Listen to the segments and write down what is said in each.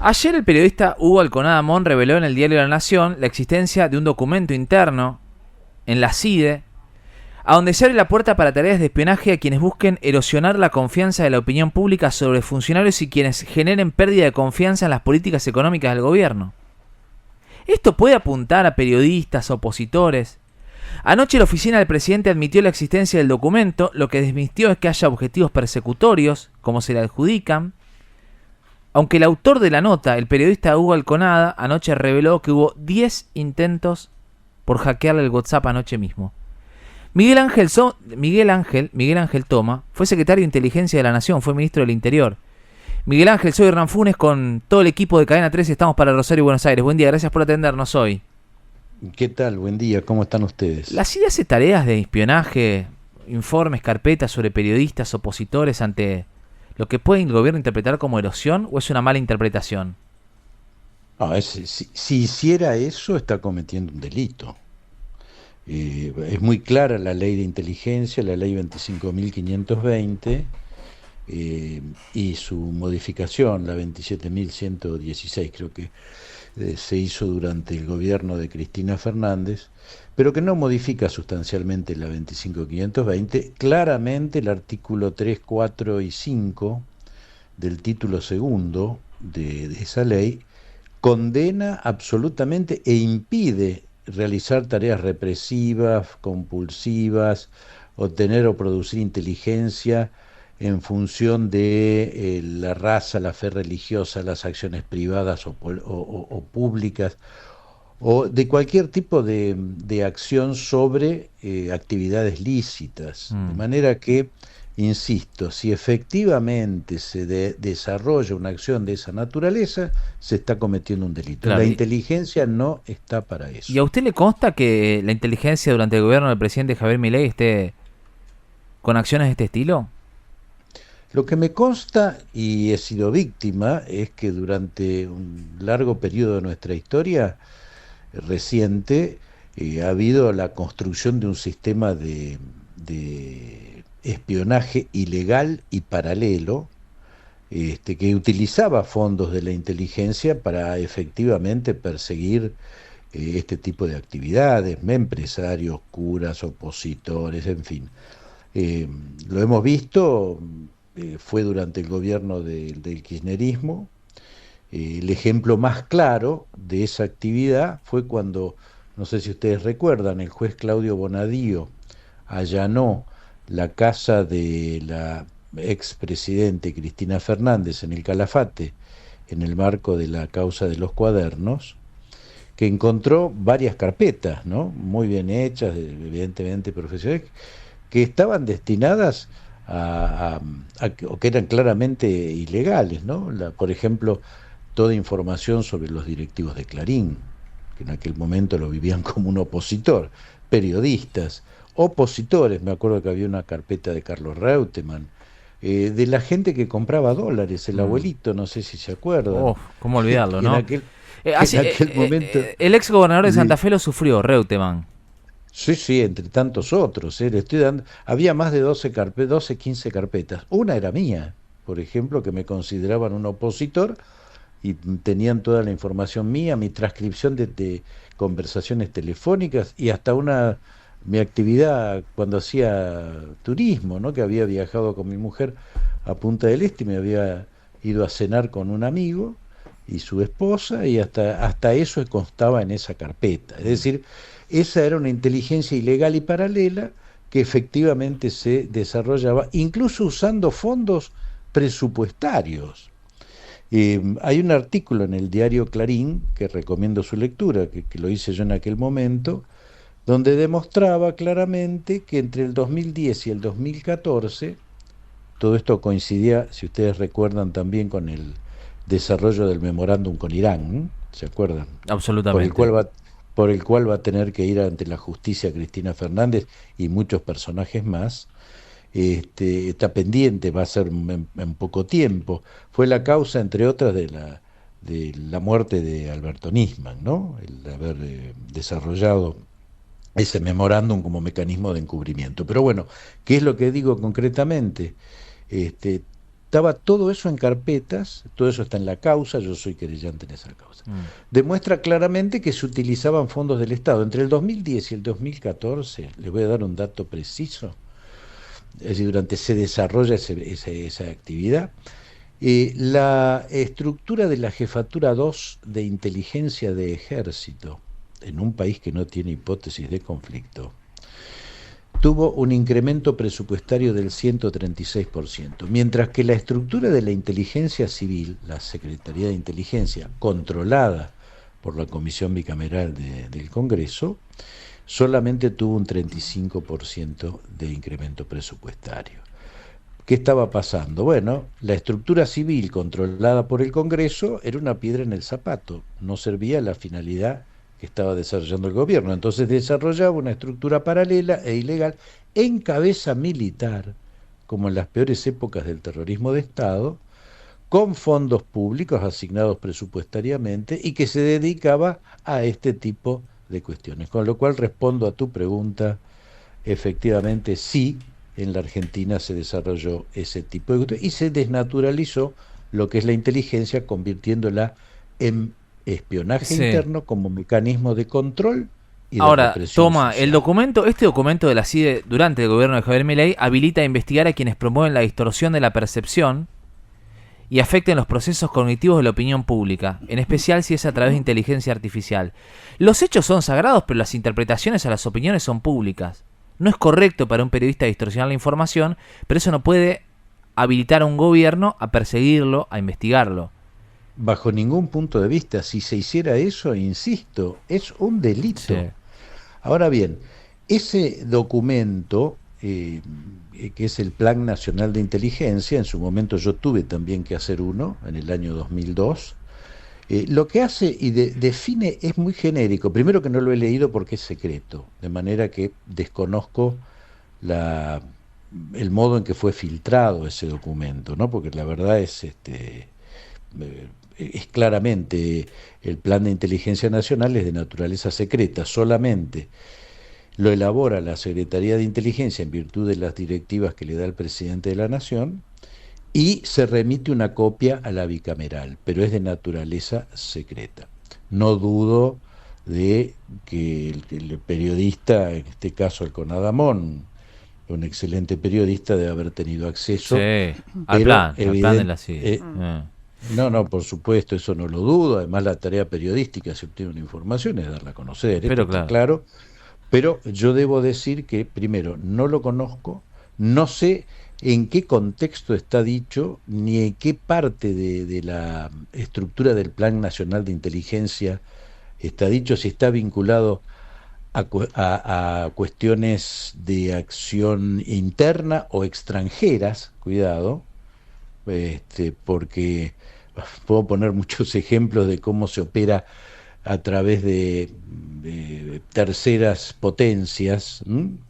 Ayer el periodista Hugo Alconada Mon reveló en el diario La Nación la existencia de un documento interno en la CIDE, a donde se abre la puerta para tareas de espionaje a quienes busquen erosionar la confianza de la opinión pública sobre funcionarios y quienes generen pérdida de confianza en las políticas económicas del gobierno. Esto puede apuntar a periodistas, opositores. Anoche la oficina del presidente admitió la existencia del documento, lo que desmintió es que haya objetivos persecutorios, como se le adjudican. Aunque el autor de la nota, el periodista Hugo Alconada, anoche reveló que hubo 10 intentos por hackearle el WhatsApp anoche mismo. Miguel Ángel Toma fue secretario de Inteligencia de la Nación, fue ministro del Interior. Miguel Ángel, soy Hernán Funes con todo el equipo de Cadena 13 y estamos para Rosario y Buenos Aires. Buen día, gracias por atendernos hoy. ¿Qué tal? Buen día, ¿cómo están ustedes? ¿La CIDE hace tareas de espionaje, informes, carpetas sobre periodistas, opositores ante lo que puede el gobierno interpretar como erosión o es una mala interpretación? Si hiciera eso, está cometiendo un delito. Es muy clara la ley de inteligencia, la ley 25.520, y su modificación, la 27.116, creo que se hizo durante el gobierno de Cristina Fernández, pero que no modifica sustancialmente la 25.520. Claramente el artículo 3, 4 y 5 del título segundo de esa ley condena absolutamente e impide realizar tareas represivas, compulsivas, obtener o producir inteligencia en función de la raza, la fe religiosa, las acciones privadas o públicas, o de cualquier tipo de acción sobre actividades lícitas. De manera que, insisto, si efectivamente se desarrolla una acción de esa naturaleza, se está cometiendo un delito. Claro. La inteligencia no está para eso. ¿Y a usted le consta que la inteligencia durante el gobierno del presidente Javier Milei esté con acciones de este estilo? Lo que me consta, y he sido víctima, es que durante un largo periodo de nuestra historia reciente ha habido la construcción de un sistema de espionaje ilegal y paralelo, que utilizaba fondos de la inteligencia para efectivamente perseguir este tipo de actividades, empresarios, curas, opositores, en fin. Lo hemos visto, fue durante el gobierno del kirchnerismo. El ejemplo más claro de esa actividad fue cuando, no sé si ustedes recuerdan, el juez Claudio Bonadío allanó la casa de la expresidente Cristina Fernández en el Calafate, en el marco de la causa de los cuadernos, que encontró varias carpetas, ¿no?, muy bien hechas, evidentemente profesionales, que estaban destinadas o que eran claramente ilegales, ¿no? Por ejemplo, toda información sobre los directivos de Clarín, que en aquel momento lo vivían como un opositor, periodistas, opositores, me acuerdo que había una carpeta de Carlos Reutemann, de la gente que compraba dólares, el abuelito, no sé si se acuerdan. Oh, ¿cómo olvidarlo, no? En aquel momento... El ex gobernador de Santa Fe lo sufrió, Reutemann. Sí, entre tantos otros, le estoy dando, había más de 12, 15 carpetas. Una era mía, por ejemplo, que me consideraban un opositor y tenían toda la información mía, mi transcripción de conversaciones telefónicas y hasta mi actividad cuando hacía turismo, ¿no?, que había viajado con mi mujer a Punta del Este y me había ido a cenar con un amigo y su esposa, y hasta eso constaba en esa carpeta. Es decir, esa era una inteligencia ilegal y paralela que efectivamente se desarrollaba, incluso usando fondos presupuestarios. Hay un artículo en el diario Clarín, que recomiendo su lectura, que lo hice yo en aquel momento, donde demostraba claramente que entre el 2010 y el 2014, todo esto coincidía, si ustedes recuerdan, también con el desarrollo del memorándum con Irán, ¿se acuerdan? Absolutamente. Por el cual va a tener que ir ante la justicia Cristina Fernández y muchos personajes más. Está pendiente, va a ser en poco tiempo. Fue la causa, entre otras, de la muerte de Alberto Nisman, ¿no?, el haber desarrollado ese memorándum como mecanismo de encubrimiento. Pero bueno, ¿qué es lo que digo concretamente? estaba todo eso en carpetas, todo eso está en la causa, yo soy querellante en esa causa. Demuestra claramente que se utilizaban fondos del Estado. Entre el 2010 y el 2014, les voy a dar un dato preciso, es decir, durante se desarrolla esa actividad, la estructura de la Jefatura 2 de Inteligencia de Ejército, en un país que no tiene hipótesis de conflicto, tuvo un incremento presupuestario del 136%, mientras que la estructura de la inteligencia civil, la Secretaría de Inteligencia, controlada por la Comisión Bicameral del Congreso, solamente tuvo un 35% de incremento presupuestario. ¿Qué estaba pasando? Bueno, la estructura civil controlada por el Congreso era una piedra en el zapato, no servía a la finalidad que estaba desarrollando el gobierno. Entonces desarrollaba una estructura paralela e ilegal en cabeza militar, como en las peores épocas del terrorismo de Estado, con fondos públicos asignados presupuestariamente y que se dedicaba a este tipo de cuestiones. Con lo cual respondo a tu pregunta, efectivamente sí, en la Argentina se desarrolló ese tipo de cuestiones y se desnaturalizó lo que es la inteligencia, convirtiéndola en espionaje interno como mecanismo de control y de Ahora, represión toma, social. este documento de la CIDE durante el gobierno de Javier Milei habilita a investigar a quienes promueven la distorsión de la percepción y afecten los procesos cognitivos de la opinión pública, en especial si es a través de inteligencia artificial. Los hechos son sagrados, pero las interpretaciones a las opiniones son públicas. No es correcto para un periodista distorsionar la información, pero eso no puede habilitar a un gobierno a perseguirlo, a investigarlo. Bajo ningún punto de vista, si se hiciera eso, insisto, es un delito. Sí. Ahora bien, ese documento, que es el Plan Nacional de Inteligencia, en su momento yo tuve también que hacer uno, en el año 2002, lo que hace y define es muy genérico. Primero que no lo he leído porque es secreto, de manera que desconozco el modo en que fue filtrado ese documento, ¿no? Porque la verdad es claramente el Plan de Inteligencia Nacional es de naturaleza secreta, solamente lo elabora la Secretaría de Inteligencia en virtud de las directivas que le da el presidente de la Nación y se remite una copia a la bicameral, pero es de naturaleza secreta. No dudo de que el periodista, en este caso el Conadamón, un excelente periodista, debe haber tenido acceso al plan de la CIDE. No, por supuesto, eso no lo dudo. Además, la tarea periodística, si obtiene una información, es darla a conocer. Pero claro. Pero yo debo decir que, primero, no lo conozco, no sé en qué contexto está dicho, ni en qué parte de la estructura del Plan Nacional de Inteligencia está dicho, si está vinculado a cuestiones de acción interna o extranjeras, cuidado, porque puedo poner muchos ejemplos de cómo se opera a través de terceras potencias,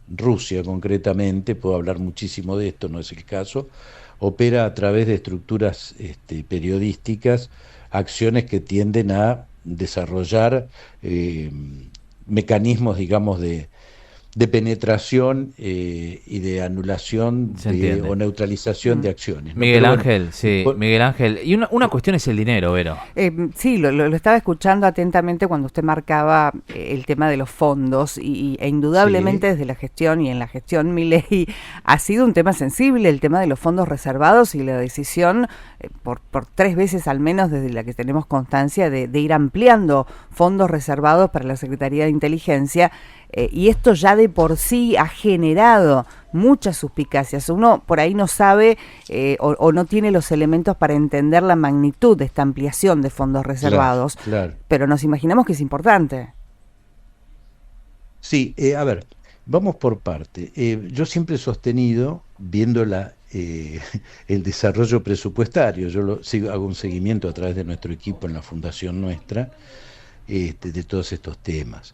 Rusia concretamente, puedo hablar muchísimo de esto, no es el caso, opera a través de estructuras periodísticas, acciones que tienden a desarrollar mecanismos, digamos, de penetración y de anulación o neutralización de acciones, ¿no? Miguel Ángel, Miguel Ángel. Y una cuestión es el dinero, Vero. Sí, lo estaba escuchando atentamente cuando usted marcaba el tema de los fondos e indudablemente desde la gestión y en la gestión Milei ha sido un tema sensible el tema de los fondos reservados y la decisión por 3 veces al menos desde la que tenemos constancia de ir ampliando fondos reservados para la Secretaría de Inteligencia. Y esto ya de por sí ha generado muchas suspicacias. Uno por ahí no sabe o no tiene los elementos para entender la magnitud de esta ampliación de fondos reservados, claro. Pero nos imaginamos que es importante. Sí, a ver, vamos por parte. Yo siempre he sostenido, viendo el desarrollo presupuestario, hago un seguimiento a través de nuestro equipo en la fundación nuestra, de todos estos temas.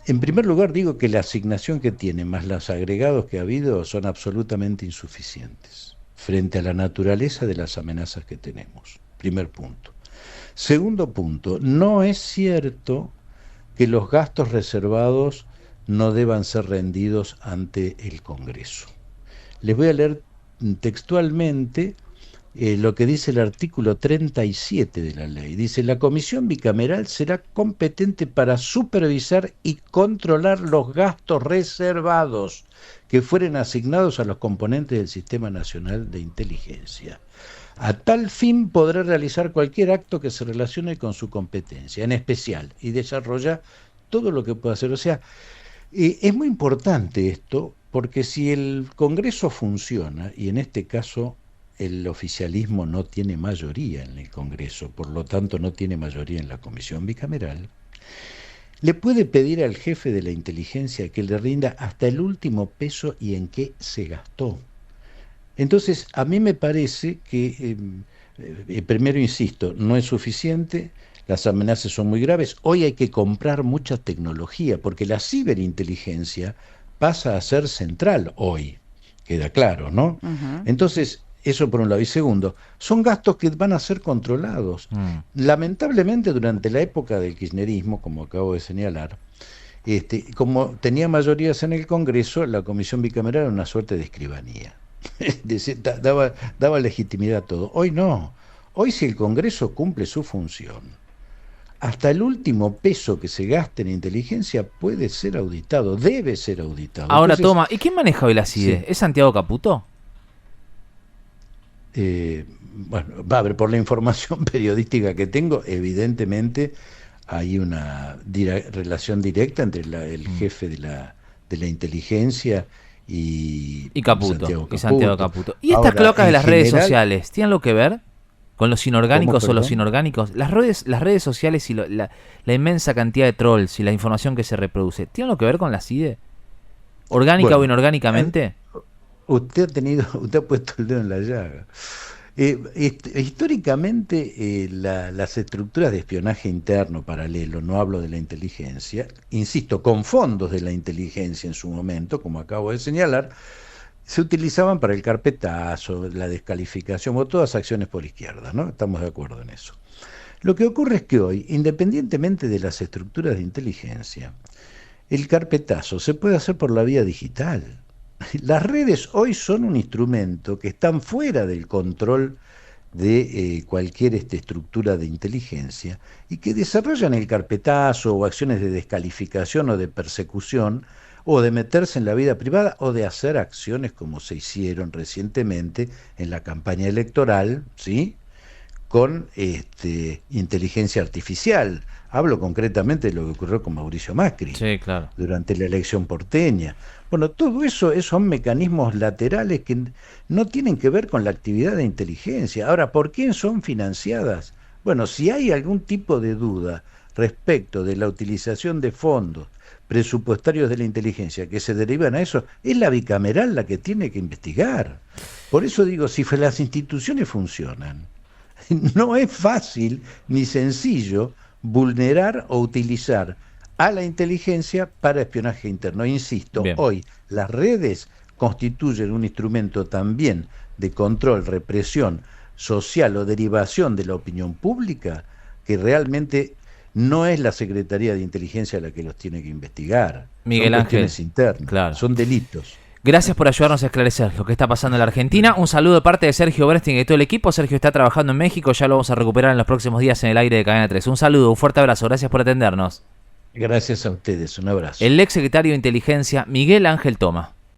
En primer lugar, digo que la asignación que tiene más los agregados que ha habido son absolutamente insuficientes frente a la naturaleza de las amenazas que tenemos. Primer punto. Segundo punto, no es cierto que los gastos reservados no deban ser rendidos ante el Congreso. Les voy a leer textualmente lo que dice el artículo 37 de la ley. Dice: la comisión bicameral será competente para supervisar y controlar los gastos reservados que fueren asignados a los componentes del Sistema Nacional de Inteligencia. A tal fin podrá realizar cualquier acto que se relacione con su competencia, en especial, y desarrolla todo lo que pueda hacer. O sea, es muy importante esto, porque si el Congreso funciona, y en este caso el oficialismo no tiene mayoría en el Congreso, por lo tanto no tiene mayoría en la comisión bicameral, le puede pedir al jefe de la inteligencia que le rinda hasta el último peso y en qué se gastó. Entonces, a mí me parece que, primero insisto, no es suficiente, las amenazas son muy graves, hoy hay que comprar mucha tecnología, porque la ciberinteligencia pasa a ser central hoy, queda claro, ¿no? Uh-huh. Entonces, eso por un lado. Y segundo, son gastos que van a ser controlados. Lamentablemente, durante la época del kirchnerismo, como acabo de señalar, como tenía mayorías en el Congreso, la comisión bicameral era una suerte de escribanía. Es decir, daba legitimidad a todo. Hoy no. Hoy, si el Congreso cumple su función, hasta el último peso que se gaste en inteligencia puede ser auditado, debe ser auditado. Ahora, entonces, toma, ¿y quién maneja hoy la CIDE? Sí. ¿Es Santiago Caputo? Bueno, va a ver, por la información periodística que tengo, evidentemente hay una relación directa entre el jefe de la inteligencia y Caputo, Santiago Caputo. ¿Y estas Ahora, cloacas de las general, redes sociales tienen algo que ver con los inorgánicos ¿Cómo, o los perdón? inorgánicos? Las redes sociales y la inmensa cantidad de trolls y la información que se reproduce, ¿tienen algo que ver con la CIDE? ¿Orgánica o inorgánicamente? Usted ha puesto el dedo en la llaga. Históricamente, las estructuras de espionaje interno paralelo, no hablo de la inteligencia, insisto, con fondos de la inteligencia en su momento, como acabo de señalar, se utilizaban para el carpetazo, la descalificación o todas acciones por izquierda, ¿no? Estamos de acuerdo en eso. Lo que ocurre es que hoy, independientemente de las estructuras de inteligencia, el carpetazo se puede hacer por la vía digital. Las redes hoy son un instrumento que están fuera del control de cualquier estructura de inteligencia y que desarrollan el carpetazo o acciones de descalificación o de persecución o de meterse en la vida privada o de hacer acciones como se hicieron recientemente en la campaña electoral, ¿sí?, con inteligencia artificial. Hablo concretamente de lo que ocurrió con Mauricio Macri, Sí, claro. durante la elección porteña. Bueno, todo eso son mecanismos laterales que no tienen que ver con la actividad de inteligencia. Ahora, ¿por quién son financiadas? Bueno, si hay algún tipo de duda respecto de la utilización de fondos presupuestarios de la inteligencia que se derivan a eso, es la bicameral la que tiene que investigar. Por eso digo, si las instituciones funcionan, no es fácil ni sencillo vulnerar o utilizar a la inteligencia para espionaje interno. Insisto, Bien. Hoy las redes constituyen un instrumento también de control, represión social o derivación de la opinión pública, que realmente no es la Secretaría de Inteligencia la que los tiene que investigar. Miguel Son Ángel, cuestiones internas, claro. son delitos. Gracias por ayudarnos a esclarecer lo que está pasando en la Argentina. Un saludo de parte de Sergio Bresting y de todo el equipo. Sergio está trabajando en México, ya lo vamos a recuperar en los próximos días en el aire de Cadena 3. Un saludo, un fuerte abrazo, gracias por atendernos. Gracias a ustedes, un abrazo. El ex secretario de Inteligencia, Miguel Ángel Toma.